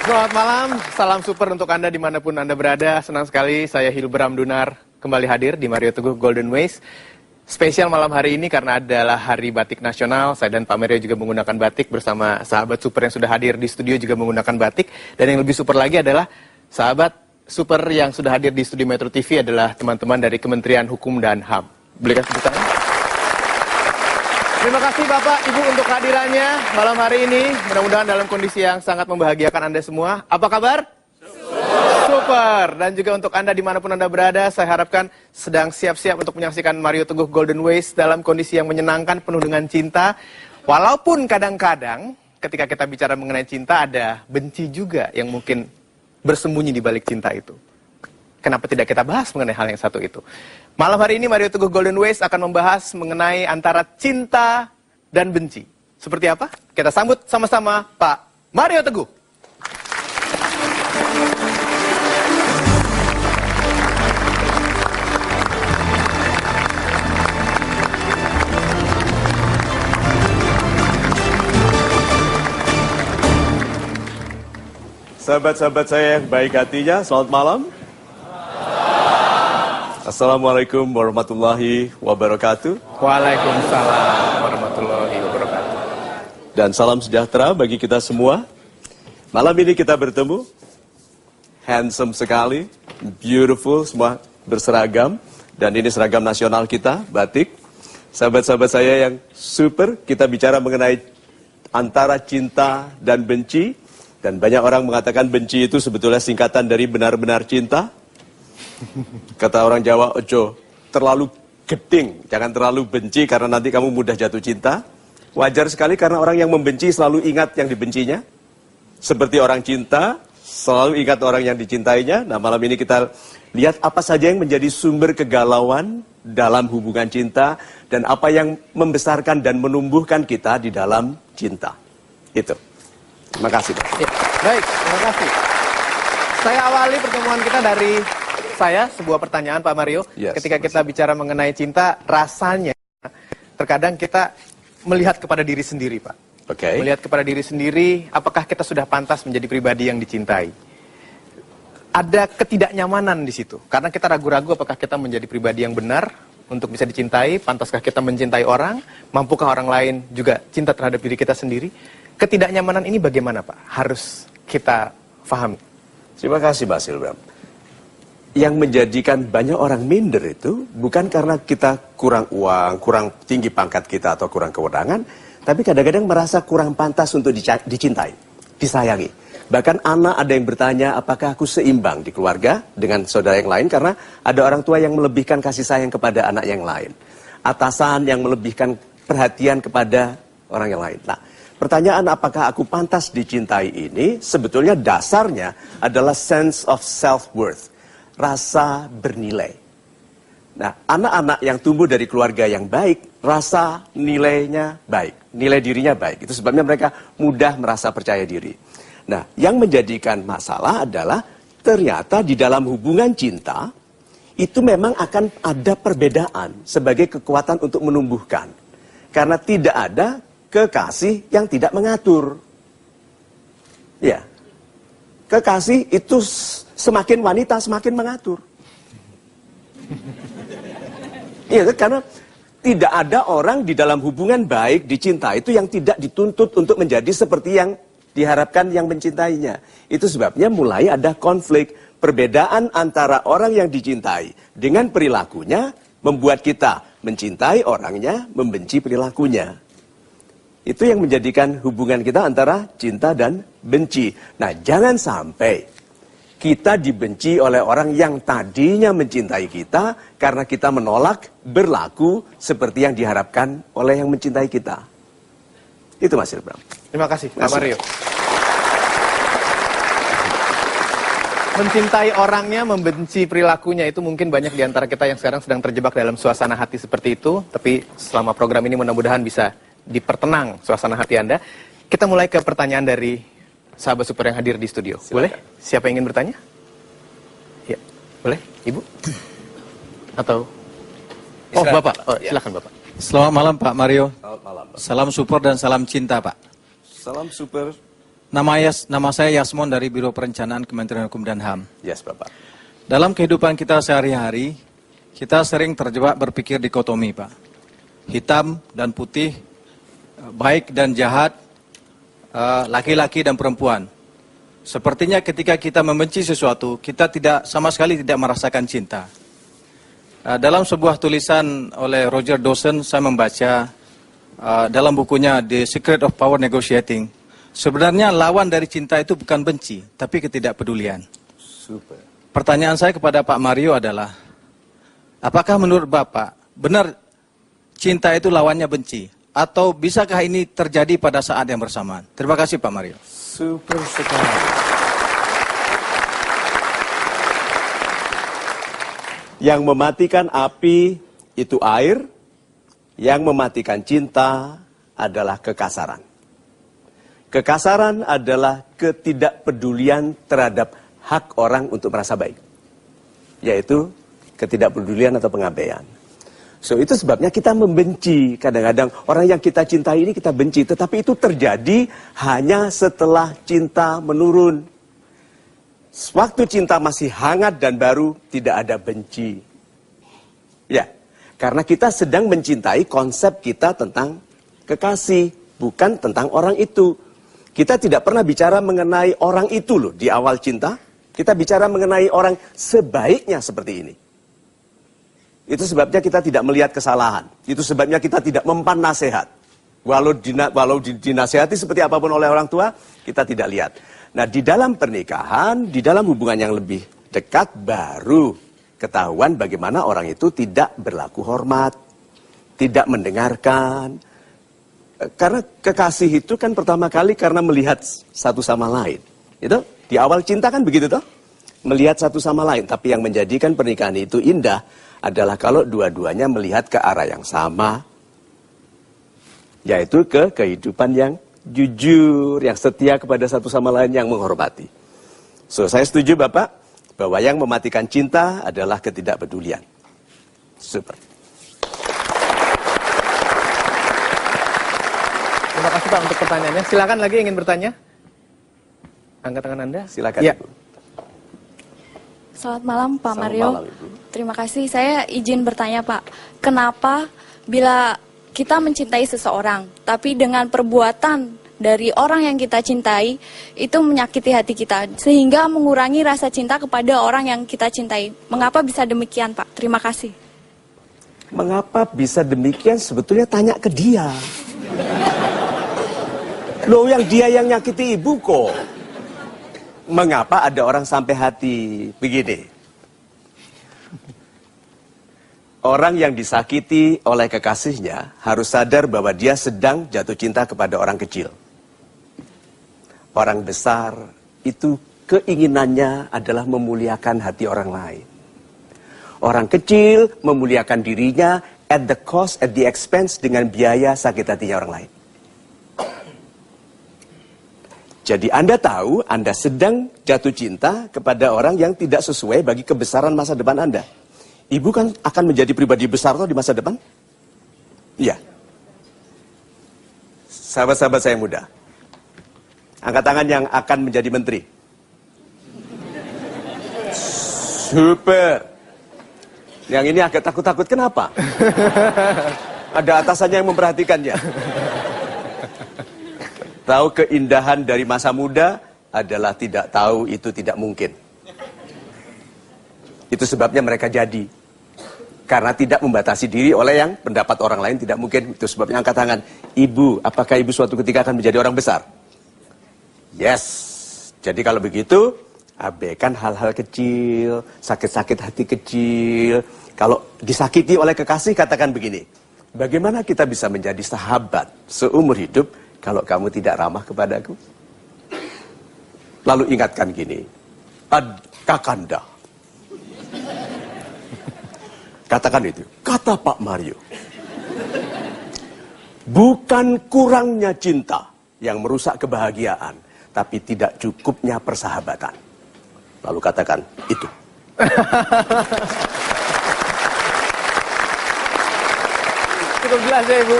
Selamat malam, salam super untuk Anda dimanapun Anda berada. Senang sekali saya Hilbram Dunar kembali hadir di Mario Teguh Golden Ways. Spesial malam hari ini karena adalah Hari Batik Nasional. Saya dan Pak Mario juga menggunakan batik bersama sahabat super yang sudah hadir di studio juga menggunakan batik. Dan yang lebih super lagi adalah sahabat super yang sudah hadir di studio Metro TV adalah teman-teman dari Kementerian Hukum dan HAM. Berikan tepuk tangan. Terima kasih Bapak, Ibu untuk kehadirannya malam hari ini. Mudah-mudahan dalam kondisi yang sangat membahagiakan Anda semua. Apa kabar? Super. Dan juga untuk Anda dimanapun Anda berada, saya harapkan sedang siap-siap untuk menyaksikan Mario Teguh Golden Ways dalam kondisi yang menyenangkan, penuh dengan cinta. Walaupun kadang-kadang ketika kita bicara mengenai cinta, ada benci juga yang mungkin bersembunyi di balik cinta itu. Kenapa tidak kita bahas mengenai hal yang satu itu? Malam hari ini Mario Teguh Golden Ways akan membahas mengenai antara cinta dan benci. Seperti apa? Kita sambut sama-sama Pak Mario Teguh. Sahabat-sahabat saya yang baik hatinya, selamat malam. Assalamualaikum warahmatullahi wabarakatuh. Waalaikumsalam warahmatullahi wabarakatuh. Dan salam sejahtera bagi kita semua. Malam ini kita bertemu. Handsome sekali, beautiful, semua berseragam. Dan ini seragam nasional kita, batik. Sahabat-sahabat saya yang super, kita bicara mengenai antara cinta dan benci. Dan banyak orang mengatakan benci itu sebetulnya singkatan dari benar-benar cinta. Kata orang Jawa, ojo terlalu geding, jangan terlalu benci karena nanti kamu mudah jatuh cinta. Wajar sekali karena orang yang membenci selalu ingat yang dibencinya. Seperti orang cinta, selalu ingat orang yang dicintainya. Nah malam ini kita lihat apa saja yang menjadi sumber kegalauan dalam hubungan cinta. Dan apa yang membesarkan dan menumbuhkan kita di dalam cinta. Itu. Terima kasih. Ya, baik, terima kasih. Saya awali pertemuan kita dari sebuah pertanyaan Pak Mario. Yes, ketika kita bicara mengenai cinta, rasanya terkadang kita melihat kepada diri sendiri, Pak. Oke. Melihat kepada diri sendiri, apakah kita sudah pantas menjadi pribadi yang dicintai? Ada ketidaknyamanan di situ. Karena kita ragu-ragu apakah kita menjadi pribadi yang benar untuk bisa dicintai, pantaskah kita mencintai orang, mampukah orang lain juga cinta terhadap diri kita sendiri? Ketidaknyamanan ini bagaimana, Pak? Harus kita pahami. Terima kasih, Mas Hilbram. Yang menjadikan banyak orang minder itu bukan karena kita kurang uang, kurang tinggi pangkat kita atau kurang kewenangan, tapi kadang-kadang merasa kurang pantas untuk dicintai, disayangi. Bahkan anak ada yang bertanya, apakah aku seimbang di keluarga dengan saudara yang lain? Karena ada orang tua yang melebihkan kasih sayang kepada anak yang lain. Atasan yang melebihkan perhatian kepada orang yang lain. Nah, pertanyaan apakah aku pantas dicintai ini sebetulnya dasarnya adalah sense of self-worth. Rasa bernilai. Nah, anak-anak yang tumbuh dari keluarga yang baik, rasa nilainya baik. Nilai dirinya baik. Itu sebabnya mereka mudah merasa percaya diri. Nah, yang menjadikan masalah adalah ternyata di dalam hubungan cinta, itu memang akan ada perbedaan sebagai kekuatan untuk menumbuhkan. Karena tidak ada kekasih yang tidak mengatur. Ya. Kekasih itu semakin wanita semakin mengatur. Iya, karena tidak ada orang di dalam hubungan baik dicinta itu yang tidak dituntut untuk menjadi seperti yang diharapkan yang mencintainya. Itu sebabnya mulai ada konflik, perbedaan antara orang yang dicintai dengan perilakunya membuat kita mencintai orangnya, membenci perilakunya. Itu yang menjadikan hubungan kita antara cinta dan benci. Nah, jangan sampai kita dibenci oleh orang yang tadinya mencintai kita karena kita menolak berlaku seperti yang diharapkan oleh yang mencintai kita. Itu Mas Hilbram. Terima kasih, Pak Mario. Mencintai orangnya, membenci perilakunya, itu mungkin banyak di antara kita yang sekarang sedang terjebak dalam suasana hati seperti itu. Tapi selama program ini mudah-mudahan bisa dipertenang suasana hati Anda. Kita mulai ke pertanyaan dari sahabat super yang hadir di studio. Silakan. Boleh? Siapa yang ingin bertanya? Ya, boleh, Ibu? Atau? Oh, Bapak. Oh, silakan Bapak. Selamat malam Pak Mario. Selamat malam, Pak. Salam support dan salam cinta Pak. Salam super Nama saya Yasmon dari Biro Perencanaan Kementerian Hukum dan HAM. Yes, Bapak. Dalam kehidupan kita sehari-hari, kita sering terjebak berpikir dikotomi, Pak. Hitam dan putih, baik dan jahat, laki-laki dan perempuan. Sepertinya ketika kita membenci sesuatu, kita sama sekali tidak merasakan cinta. Dalam sebuah tulisan oleh Roger Dawson, saya membaca dalam bukunya The Secret of Power Negotiating. Sebenarnya lawan dari cinta itu bukan benci, tapi ketidakpedulian. Super. Pertanyaan saya kepada Pak Mario adalah, apakah menurut Bapak benar cinta itu lawannya benci? Atau bisakah ini terjadi pada saat yang bersamaan? Terima kasih Pak Mario. Super sekali. Yang mematikan api itu air, yang mematikan cinta adalah kekasaran. Kekasaran adalah ketidakpedulian terhadap hak orang untuk merasa baik. Yaitu ketidakpedulian atau pengabaian. So itu sebabnya kita membenci. Kadang-kadang orang yang kita cintai ini kita benci. Tetapi itu terjadi hanya setelah cinta menurun. Waktu cinta masih hangat dan baru, tidak ada benci. Ya, karena kita sedang mencintai konsep kita tentang kekasih. Bukan tentang orang itu. Kita tidak pernah bicara mengenai orang itu loh di awal cinta. Kita bicara mengenai orang sebaiknya seperti ini. Itu sebabnya kita tidak melihat kesalahan. Itu sebabnya kita tidak mempan nasihat. Walau dinasehati seperti apapun oleh orang tua, kita tidak lihat. Nah, di dalam pernikahan, di dalam hubungan yang lebih dekat, baru ketahuan bagaimana orang itu tidak berlaku hormat, tidak mendengarkan. Karena kekasih itu kan pertama kali karena melihat satu sama lain. Itu di awal cinta kan begitu toh? Melihat satu sama lain. Tapi yang menjadikan pernikahan itu indah adalah kalau dua-duanya melihat ke arah yang sama. Yaitu ke kehidupan yang jujur, yang setia kepada satu sama lain, yang menghormati. So, saya setuju Bapak bahwa yang mematikan cinta adalah ketidakpedulian. Super. Terima kasih Pak untuk pertanyaannya. Silakan lagi ingin bertanya. Angkat tangan Anda. Silakan. Ya. Ibu. Selamat malam Pak Selamat Mario. malam, Ibu. Terima kasih. Saya izin bertanya Pak, kenapa bila kita mencintai seseorang, tapi dengan perbuatan dari orang yang kita cintai itu menyakiti hati kita, sehingga mengurangi rasa cinta kepada orang yang kita cintai. Mengapa bisa demikian Pak? Terima kasih. Mengapa bisa demikian? Sebetulnya tanya ke dia. Loh, yang dia yang nyakiti ibu kok. Mengapa ada orang sampai hati begini? Orang yang disakiti oleh kekasihnya harus sadar bahwa dia sedang jatuh cinta kepada orang kecil. Orang besar itu keinginannya adalah memuliakan hati orang lain. Orang kecil memuliakan dirinya at the cost, at the expense, dengan biaya sakit hatinya orang lain. Jadi Anda tahu, Anda sedang jatuh cinta kepada orang yang tidak sesuai bagi kebesaran masa depan Anda. Ibu kan akan menjadi pribadi besar toh di masa depan? Iya. Sahabat-sahabat saya muda, angkat tangan yang akan menjadi menteri. Super. Yang ini agak takut-takut, kenapa? Ada atasannya yang memperhatikannya. Tahu keindahan dari masa muda adalah tidak tahu itu tidak mungkin. Itu sebabnya mereka jadi. Karena tidak membatasi diri oleh yang pendapat orang lain tidak mungkin. Itu sebabnya angkat tangan. Ibu, apakah ibu suatu ketika akan menjadi orang besar? Yes. Jadi kalau begitu, abaikan hal-hal kecil, sakit-sakit hati kecil. Kalau disakiti oleh kekasih, katakan begini. Bagaimana kita bisa menjadi sahabat seumur hidup kalau kamu tidak ramah kepadaku? Lalu ingatkan gini, Kakanda. Katakan itu, kata Pak Mario. Bukan kurangnya cinta yang merusak kebahagiaan, tapi tidak cukupnya persahabatan. Lalu katakan, itu. Cukup jelas ya Ibu.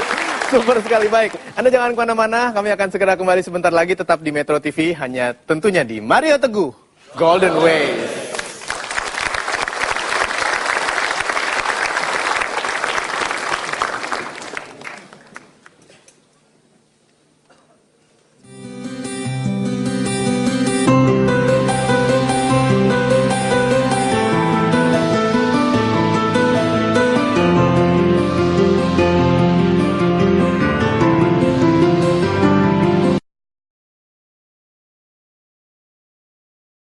Super sekali, baik. Anda jangan kemana-mana, kami akan segera kembali sebentar lagi tetap di Metro TV, hanya tentunya di Mario Teguh Golden Ways.